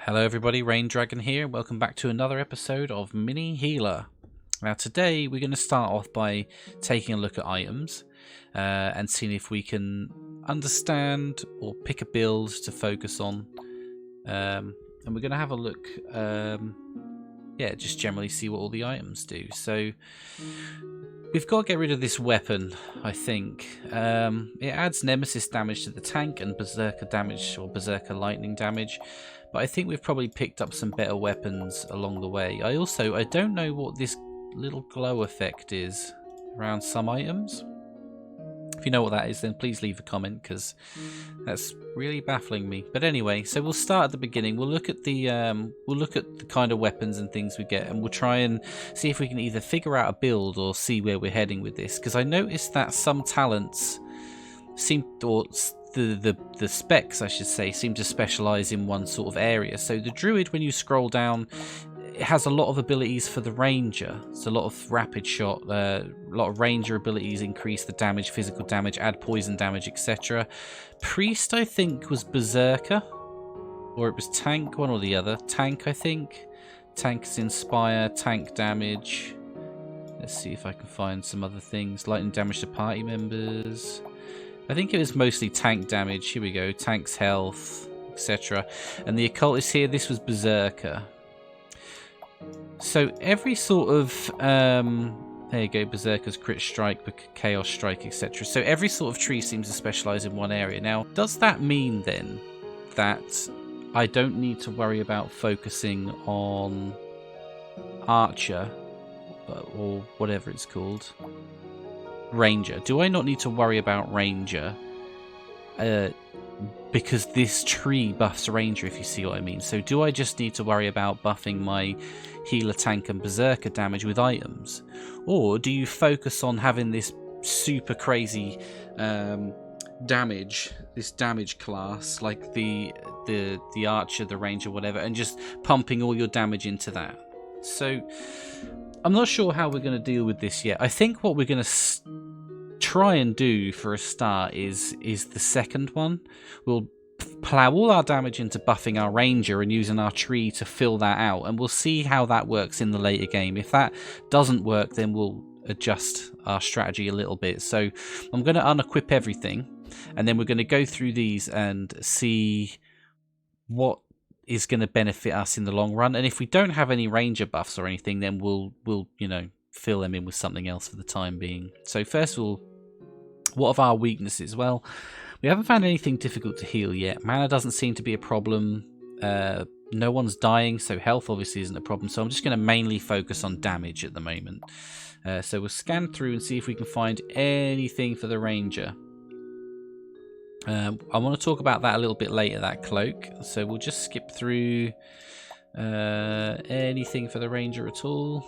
Hello everybody, Rain Dragon here. Welcome back to another episode of Mini Healer. Now today we're going to start off by taking a look at items and seeing if we can understand or pick a build to focus on. And we're going to have a look, just generally see what all the items do. So we've got to get rid of this weapon, I think. It adds nemesis damage to the tank and berserker damage or berserker lightning damage. But I think we've probably picked up some better weapons along the way. I don't know what this little glow effect is around some items. If you know what that is, then please leave a comment, because that's really baffling me. But anyway, so we'll start at the beginning. We'll look at the kind of weapons and things we get, and we'll try and see if we can either figure out a build or see where we're heading with this. Because I noticed that some talents seem, or the specs, I should say, seem to specialize in one sort of area. So the druid, when you scroll down, it has a lot of abilities for the ranger. It's a lot of rapid shot, a lot of ranger abilities, increase the damage, physical damage, add poison damage, etc. Priest, I think, was berserker, or it was tank, one or the other. Tank, I think. Tank is inspire, tank damage. Let's see if I can find some other things. Lightning damage to party members. I think it was mostly tank damage. Here we go. Tank's health, etc. And the occultist here, this was berserker. So every sort of there you go, berserker's crit strike, chaos strike, etc. So every sort of tree seems to specialize in one area. Now, does that mean then that I don't need to worry about focusing on archer or whatever it's called? Ranger. Do I not need to worry about ranger because this tree buffs ranger, if you see what I mean? So do I just need to worry about buffing my healer, tank and berserker damage with items? Or do you focus on having this super crazy damage, this damage class, like the archer, the ranger, whatever, and just pumping all your damage into that? So I'm not sure how we're going to deal with this yet. I think what we're going to try and do for a start is the second one. We'll plow all our damage into buffing our ranger and using our tree to fill that out, and we'll see how that works in the later game. If that doesn't work, then we'll adjust our strategy a little bit. So I'm going to unequip everything, and then we're going to go through these and see what is going to benefit us in the long run. And if we don't have any ranger buffs or anything, then we'll fill them in with something else for the time being. So first of all, what of our weaknesses? Well, we haven't found anything difficult to heal yet. Mana doesn't seem to be a problem. No one's dying, so health obviously isn't a problem. So I'm just going to mainly focus on damage at the moment. So we'll scan through and see if we can find anything for the ranger. I want to talk about that a little bit later, that cloak. So we'll just skip through anything for the ranger at all.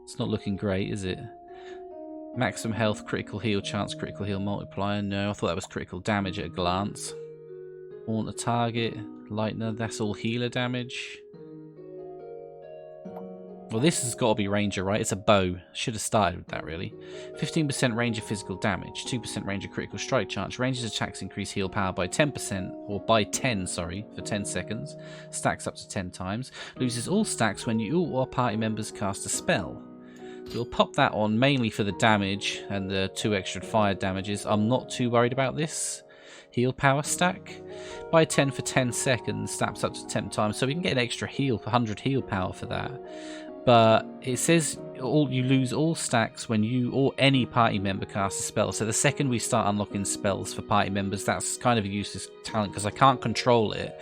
It's not looking great, is it? Maximum health, critical heal chance, critical heal multiplier. No, I thought that was critical damage at a glance. Haunt a target, lightner, that's all healer damage. Well, this has got to be ranger, right? It's a bow. Should have started with that, really. 15% ranger physical damage, 2% ranger critical strike chance. Ranger's attacks increase heal power by 10%, or by 10, sorry, for 10 seconds. Stacks up to 10 times. Loses all stacks when you or party members cast a spell. So we'll pop that on mainly for the damage and the 2 extra fire damages. I'm not too worried about this. Heal power stack. By 10 for 10 seconds, stacks up to 10 times. So we can get an extra heal for 100 heal power for that. But it says you lose all stacks when you or any party member casts a spell. So the second we start unlocking spells for party members, that's kind of a useless talent because I can't control it.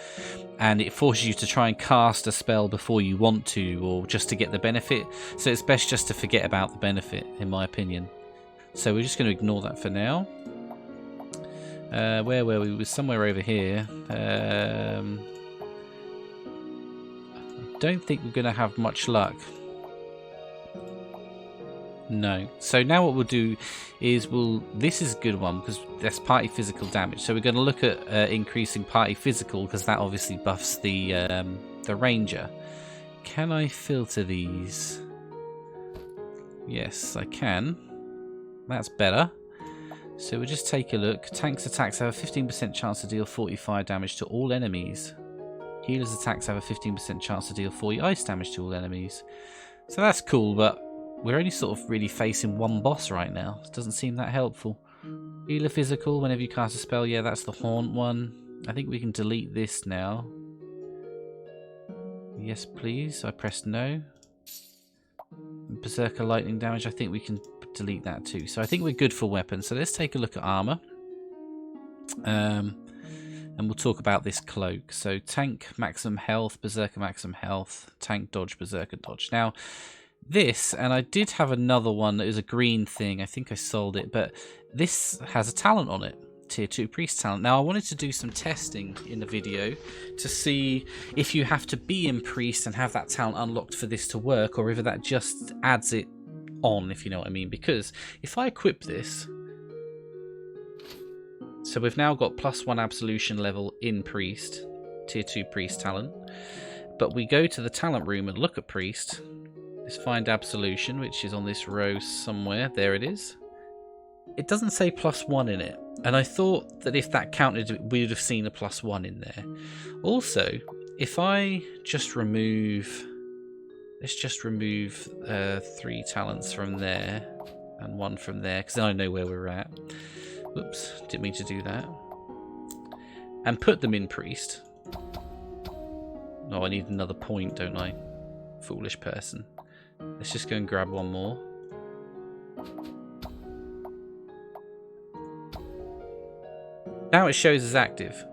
And it forces you to try and cast a spell before you want to, or just to get the benefit. So it's best just to forget about the benefit, in my opinion. So we're just going to ignore that for now. Where were we? We were somewhere over here. I don't think we're going to have much luck. No. So now what we'll do is this is a good one because that's party physical damage. So we're going to look at increasing party physical because that obviously buffs the ranger. Can I filter these? Yes, I can. That's better. So we'll just take a look. Tank's attacks have a 15% chance to deal 45 damage to all enemies. Healer's attacks have a 15% chance to deal 40 ice damage to all enemies. So that's cool, but we're only sort of really facing one boss right now. It doesn't seem that helpful. Healer physical, whenever you cast a spell. Yeah, that's the haunt one. I think we can delete this now. Yes, please. I pressed no. Berserker lightning damage, I think we can delete that too. So I think we're good for weapons. So let's take a look at armor. And we'll talk about this cloak. So tank maximum health, berserker maximum health, tank dodge, berserker dodge. Now this, and I did have another one that was a green thing. I think I sold it, but this has a talent on it. Tier 2 priest talent. Now I wanted to do some testing in the video to see if you have to be in priest and have that talent unlocked for this to work, or if that just adds it on, if you know what I mean. Because if I equip this, so we've now got +1 absolution level in priest, tier 2 priest talent, but we go to the talent room and look at priest. Let's find absolution, which is on this row somewhere. There it is. It doesn't say +1 in it. And I thought that if that counted, we would have seen a +1 in there. Also, if I just remove... Let's just remove 3 talents from there and 1 from there, because then I know where we're at. Oops, didn't mean to do that. And put them in priest. Oh, I need another point, don't I? Foolish person. Let's just go and grab one more. Now it shows as active.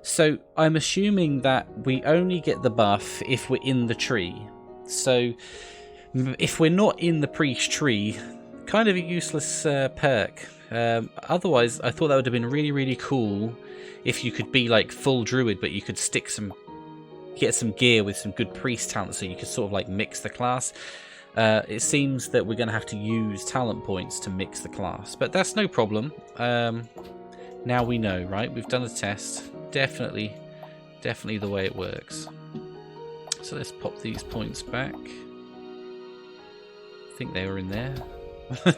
So I'm assuming that we only get the buff if we're in the tree. So if we're not in the priest tree, kind of a useless perk. Otherwise, I thought that would have been really, really cool if you could be like full druid, but you could get some gear with some good priest talent, so you could sort of like mix the class. It seems that we're going to have to use talent points to mix the class, but that's no problem. Now we know, right? We've done a test. Definitely the way it works. So let's pop these points back. I think they were in there. Can't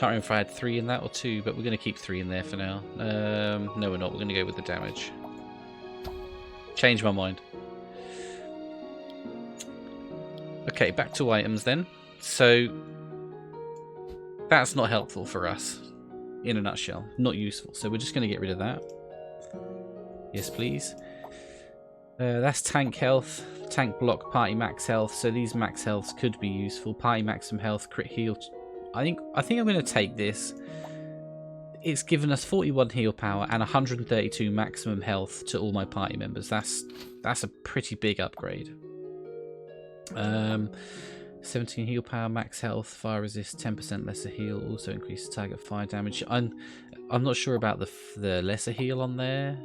remember if I had 3 in that or 2, but we're going to keep 3 in there for now. No, we're not. We're going to go with the damage. Change my mind. Okay, back to items then. So that's not helpful for us. In a nutshell, not useful. So we're just going to get rid of that. Yes, please. That's tank health, tank block, party max health. So these max healths could be useful. Party maximum health, crit heal. I think I'm going to take this. It's given us 41 heal power and 132 maximum health to all my party members. That's a pretty big upgrade. 17 heal power, max health, fire resist, 10% lesser heal, also increases target fire damage. I'm not sure about the lesser heal on there.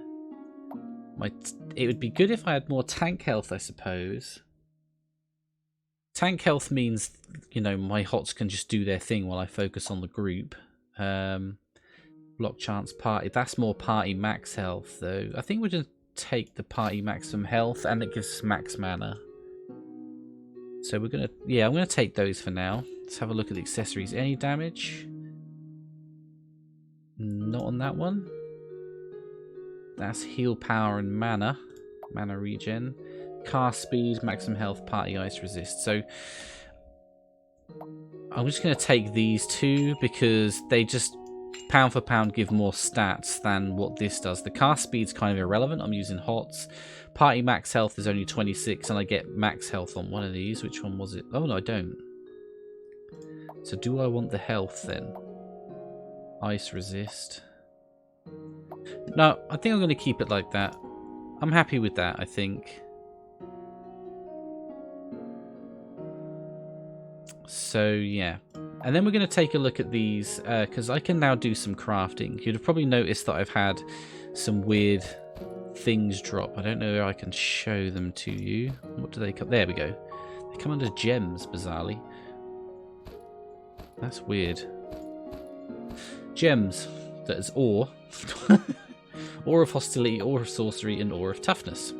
It would be good if I had more tank health, I suppose. Tank health means, you know, my hots can just do their thing while I focus on the group. Block chance party, that's more party max health though. I think we're going to take the party maximum health, and it gives us max mana. So we're going to, yeah, I'm going to take those for now. Let's have a look at the accessories. Any damage? Not on that one. That's heal power and mana. Mana regen. Cast speed, maximum health, party ice resist. So I'm just going to take these 2 because they just pound for pound give more stats than what this does. The cast speed's kind of irrelevant. I'm using hots. Party max health is only 26 and I get max health on one of these. Which one was it? Oh no, I don't. So do I want the health then? Ice resist. No, I think I'm going to keep it like that. I'm happy with that, I think. So yeah. And then we're going to take a look at these, because I can now do some crafting. You'd have probably noticed that I've had some weird things drop. I don't know if I can show them to you. What do they come? There we go. They come under gems, bizarrely. That's weird. Gems. That is ore. Ore of hostility, ore of sorcery, and ore of toughness.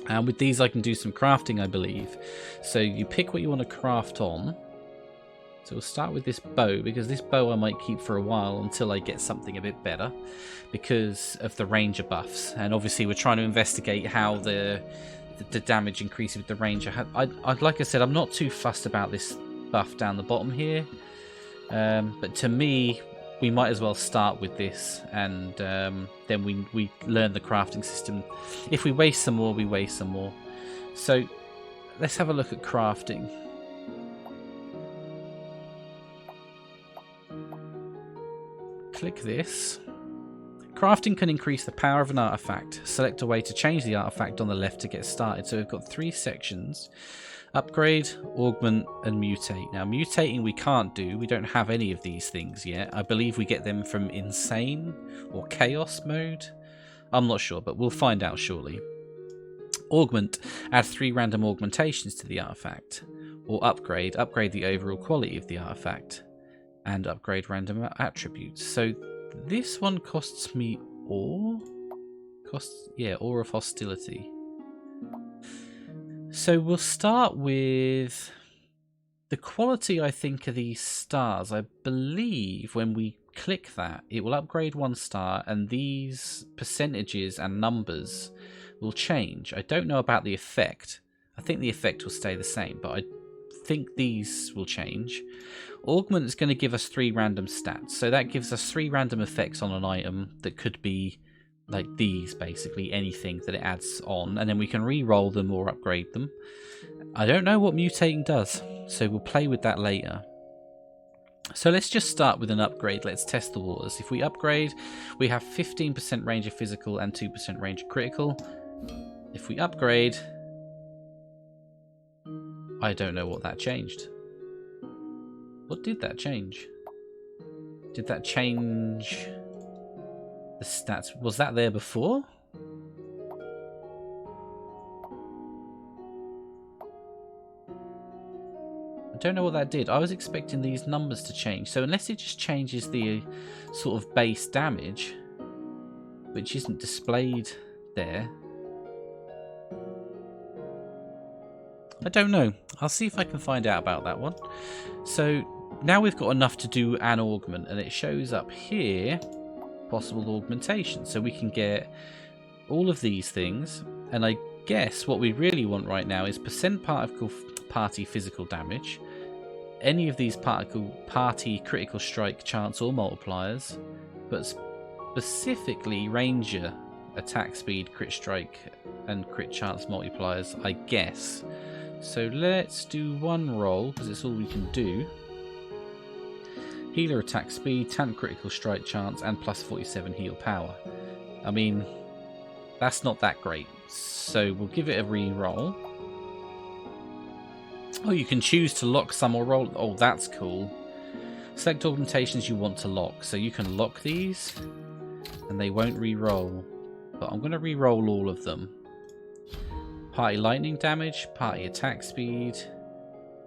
And with these I can do some crafting, I believe. So you pick what you want to craft on. So we'll start with this bow, because this bow I might keep for a while until I get something a bit better because of the ranger buffs. And obviously we're trying to investigate how the damage increases with the ranger. Like I said, I'm not too fussed about this buff down the bottom here. But to me, we might as well start with this, and then we learn the crafting system. If we waste some more, we waste some more. So let's have a look at crafting. Click this. Crafting can increase the power of an artifact. Select a way to change the artifact on the left to get started. So we've got 3 sections. Upgrade, augment, and mutate. Now, mutating we can't do. We don't have any of these things yet. I believe we get them from insane or chaos mode. I'm not sure, but we'll find out shortly. Augment, add 3 random augmentations to the artifact. Or upgrade the overall quality of the artifact. And upgrade random attributes. So this one costs me ore? Ore of hostility. So we'll start with the quality, I think, of these stars. I believe when we click that, it will upgrade 1 star, and these percentages and numbers will change. I don't know about the effect. I think the effect will stay the same, but I think these will change. Augment is going to give us 3 random stats, so that gives us 3 random effects on an item that could be like these, basically anything that it adds on, and then we can re-roll them or upgrade them. I don't know what mutating does, so we'll play with that later. So let's just start with an upgrade. Let's test the waters. If we upgrade, we have 15% range of physical and 2% range of critical. If we upgrade, I don't know what that changed. What did that change? Did that change the stats? Was that there before? I don't know what that did. I was expecting these numbers to change. So unless it just changes the sort of base damage, which isn't displayed there, I don't know. I'll see if I can find out about that one. So now we've got enough to do an augment, and it shows up here possible augmentation. So we can get all of these things, and I guess what we really want right now is percent particle party physical damage, any of these party critical strike chance or multipliers, but specifically ranger attack speed, crit strike, and crit chance multipliers, I guess. So let's do 1 roll, because it's all we can do. Healer attack speed, 10 critical strike chance, and plus 47 heal power. I mean, that's not that great. So we'll give it a re-roll. Oh, you can choose to lock some or roll. Oh, that's cool. Select augmentations you want to lock. So you can lock these, and they won't re-roll. But I'm going to re-roll all of them. Party lightning damage, party attack speed.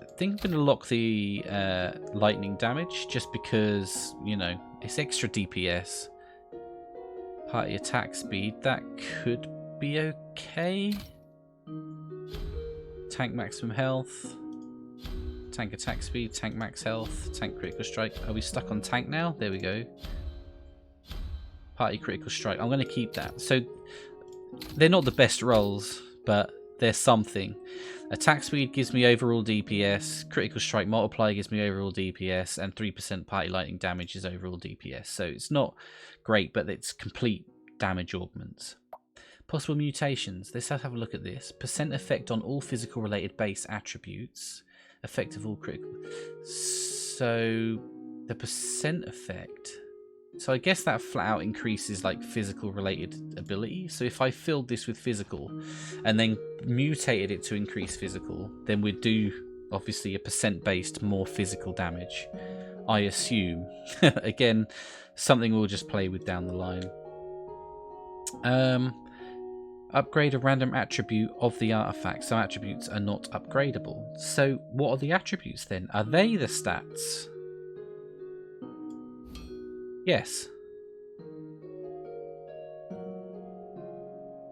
I think I'm going to lock the lightning damage just because, you know, it's extra DPS. Party attack speed, that could be okay. Tank maximum health. Tank attack speed, tank max health, tank critical strike. Are we stuck on tank now? There we go. Party critical strike. I'm going to keep that. So they're not the best rolls, but they're something. Attack speed gives me overall DPS, critical strike multiplier gives me overall DPS, and 3% party lightning damage is overall DPS. So it's not great, but it's complete damage augments. Possible mutations. Let's have a look at this. Percent effect on all physical related base attributes. Effect of all critical. So the percent effect. So I guess that flat out increases like physical related ability. So if I filled this with physical and then mutated it to increase physical, then we'd do obviously a percent based more physical damage, I assume. Again, something we'll just play with down the line. Upgrade a random attribute of the artifact. So attributes are not upgradable. So what are the attributes then? Are they the stats? Yes.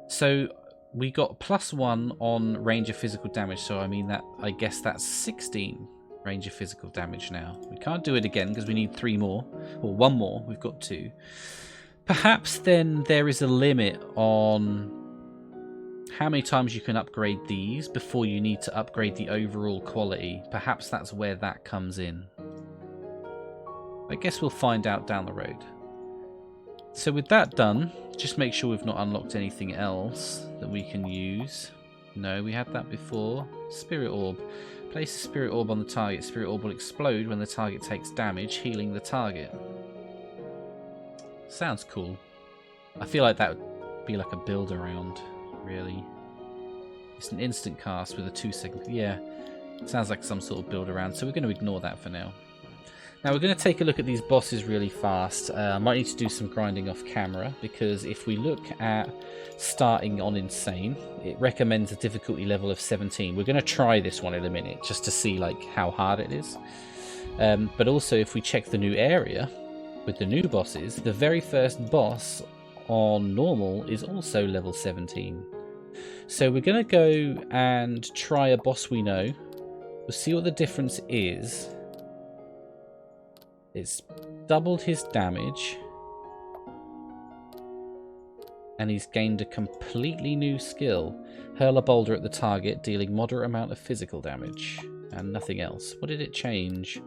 So we got +1 on range of physical damage. So I mean that, I guess that's 16. Range of physical damage now. We can't do it again because we need 3 more. Or 1 more. We've got 2. Perhaps then there is a limit on how many times you can upgrade these before you need to upgrade the overall quality. Perhaps that's where that comes in. I guess we'll find out down the road. So with that done, just make sure we've not unlocked anything else that we can use. No, we had that before. Spirit Orb. Place a Spirit Orb on the target. Spirit Orb will explode when the target takes damage, healing the target. Sounds cool. I feel like that would be like a build around, really. It's an instant cast with a 2-second... Yeah, sounds like some sort of build around, so we're going to ignore that for now. Now we're going to take a look at these bosses really fast. I might need to do some grinding off camera, because if we look at starting on Insane, it recommends a difficulty level of 17. We're going to try this one in a minute, just to see like how hard it is. But also if we check the new area, with the new bosses, the very first boss on normal is also level 17. So we're going to go and try a boss we know. We'll see what the difference is. It's doubled his damage. And he's gained a completely new skill. Hurl a boulder at the target, dealing moderate amount of physical damage. And nothing else. What did it change?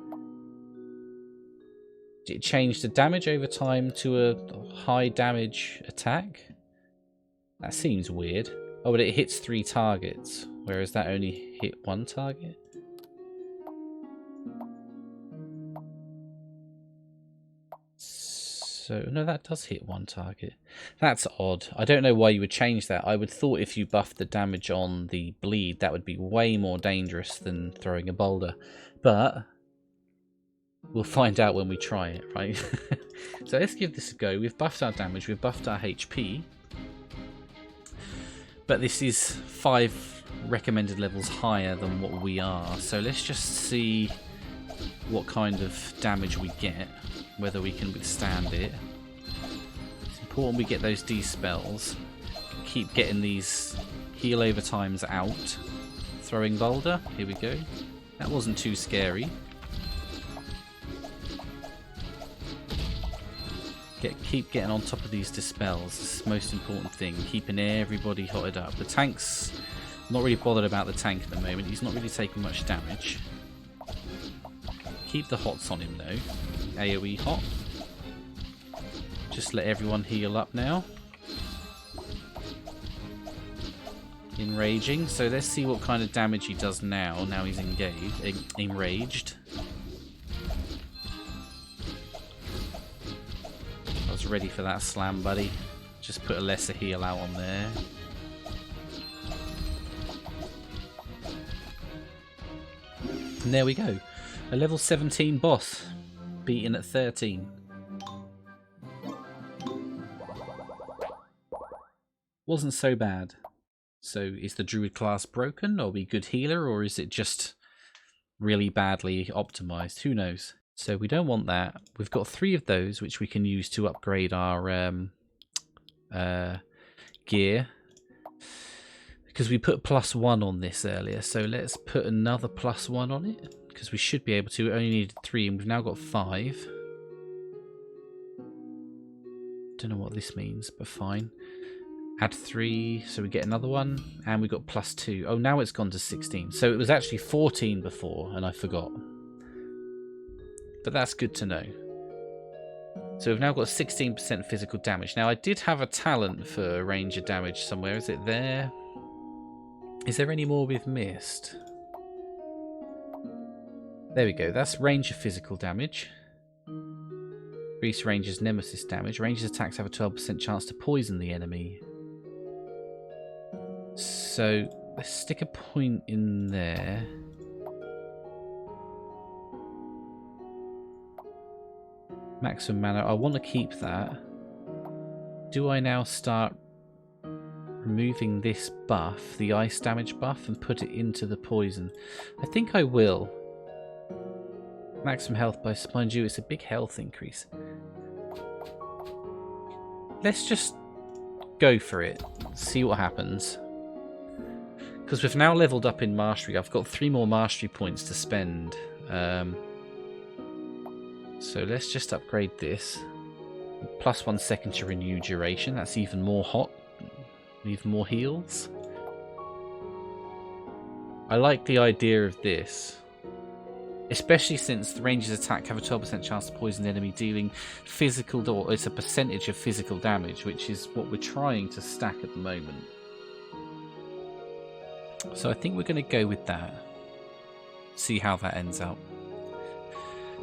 Did it change the damage over time to a high damage attack? That seems weird. Oh, but it hits 3 targets. Whereas that only hit 1 target? So, no, that does hit 1 target. That's odd. I don't know why you would change that. I would thought if you buffed the damage on the bleed, that would be way more dangerous than throwing a boulder. But we'll find out when we try it, right? So let's give this a go. We've buffed our damage, we've buffed our HP. But this is 5 recommended levels higher than what we are. So let's just see what kind of damage we get. Whether we can withstand it. It's important we get those D-spells. Keep getting these heal over times out. Throwing boulder. Here we go. That wasn't too scary. Keep getting on top of these dispels. This is the most important thing. Keeping everybody hotted up. The tank's not really bothered about the tank at the moment. He's not really taking much damage. Keep the hots on him though. AoE hot. Just let everyone heal up now. Enraging. So let's see what kind of damage he does now. Now he's enraged. I was ready for that slam, buddy. Just put a lesser heal out on there. And there we go. A level 17 boss. Beaten at 13. Wasn't so bad. So is the Druid class broken? Are we good healer? Or is it just really badly optimized? Who knows? So we don't want that. We've got 3 of those which we can use to upgrade our gear. Because we put +1 on this earlier. So let's put another +1 on it. Because we should be able to. We only needed 3 and we've now got 5. Don't know what this means, but fine. Add 3, so we get another one. And we got +2. Oh, now it's gone to 16. So it was actually 14 before, and I forgot. But that's good to know. So we've now got 16% physical damage. Now I did have a talent for range of damage somewhere. Is it there? Is there any more we've missed? There we go, that's range of physical damage. Increase range's nemesis damage. Range's attacks have a 12% chance to poison the enemy. So, let's stick a point in there. Maximum mana, I want to keep that. Do I now start removing this buff, the ice damage buff, and put it into the poison? I think I will. Maximum health by mind you, it's a big health increase. Let's just go for it. See what happens. Because we've now leveled up in mastery. I've got 3 more mastery points to spend. So let's just upgrade this. +1 second to renew duration. That's even more hot. Even more heals. I like the idea of this. Especially since the ranger's attack have a 12% chance to poison the enemy, dealing physical, or it's a percentage of physical damage, which is what we're trying to stack at the moment. So I think we're going to go with that. See how that ends up.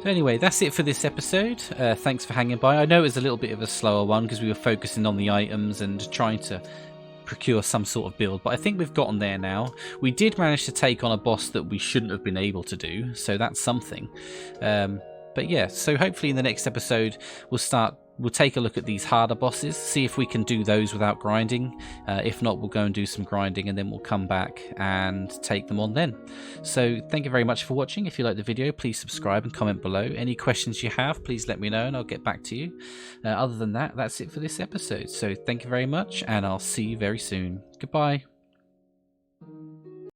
So anyway, that's it for this episode. Thanks for hanging by. I know it was a little bit of a slower one because we were focusing on the items and trying to procure some sort of build, but I think we've gotten there now. We did manage to take on a boss that we shouldn't have been able to do, so that's something. But yeah, so hopefully in the next episode we'll take a look at these harder bosses, see if we can do those without grinding. If not, we'll go and do some grinding and then we'll come back and take them on then. So thank you very much for watching. If you liked the video, please subscribe and comment below. Any questions you have, please let me know and I'll get back to you. Other than that, that's it for this episode. So thank you very much and I'll see you very soon. Goodbye.